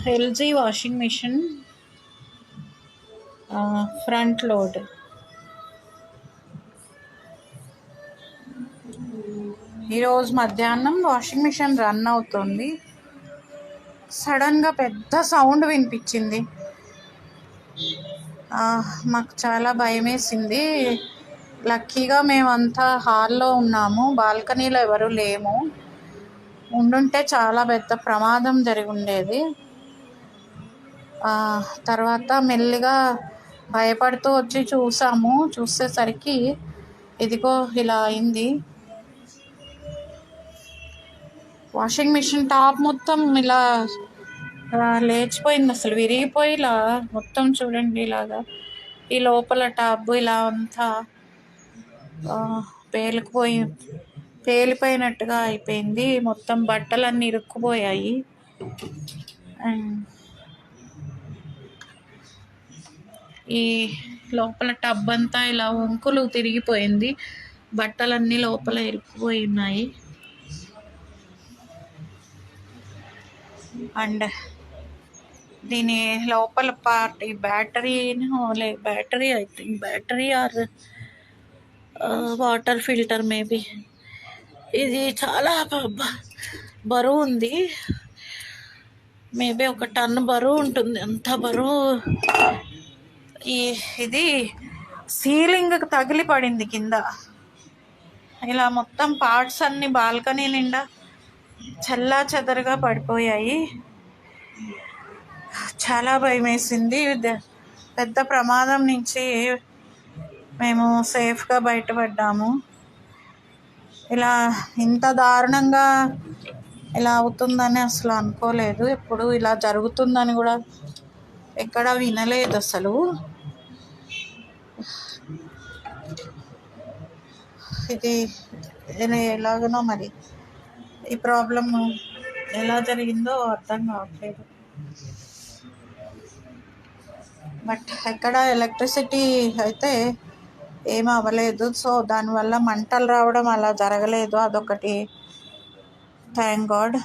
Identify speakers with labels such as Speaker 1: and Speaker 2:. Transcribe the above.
Speaker 1: LG washing machine front load. ఈరోజు మధ్యాహ్నం washing machine run అవుతుంది. సడన్గా పెద్ద సౌండ్ వినిపించింది. మాకు చాలా భయం వేసింది. లక్కీగా మేమంతా హాల్లో ఉన్నాము, బాల్కనీలో ఎవరు లేము. ఉండుంటే చాలా పెద్ద ప్రమాదం జరిగి ఉండేది. తర్వాత మెల్లిగా భయపడుతూ వచ్చి చూసేసరికి ఇదిగో ఇలా అయింది. వాషింగ్ మిషన్ టాప్ మొత్తం ఇలా లేచిపోయింది, అసలు విరిగిపోయి ఇలా మొత్తం చూడండి, ఇలాగా ఈ లోపల టాప్ ఇలా అంతా పేలిపోయినట్టుగా అయిపోయింది. మొత్తం బట్టలన్నీ ఇరుక్కుపోయాయి. ఈ లోపల టబ్ అంతా ఇలా వంకులు తిరిగిపోయింది, బట్టలన్నీ లోపల ఇరుక్కుపోయి ఉన్నాయి. అండ్ దీని లోపల పార్ట్ ఈ battery I think battery or water filter maybe. ఇది చాలా బరువు ఉంది, మేబీ 1 టన్ బరువు ఉంటుంది. అంత బరువు. ఇది సీలింగ్కి తగిలి పడింది కింద. ఇలా మొత్తం పార్ట్స్ అన్ని బాల్కనీ నిండా చల్లా చెదరుగా పడిపోయాయి. చాలా భయం వేసింది. పెద్ద ప్రమాదం నుంచి మేము సేఫ్గా బయటపడ్డాము. ఇలా ఇంత దారుణంగా ఇలా అవుతుందని అసలు అనుకోలేదు. ఎప్పుడు ఇలా జరుగుతుందని కూడా ఎక్కడ వినలేదు అసలు. ఇది ఎలాగనో మరి ఈ ప్రాబ్లం ఎలా జరిగిందో అర్థం కావట్లేదు. బట్ ఎక్కడ ఎలక్ట్రిసిటీ అయితే ఏం అవ్వలేదు. సో దానివల్ల మంటలు రావడం అలా జరగలేదు, అదొకటి. Thank God.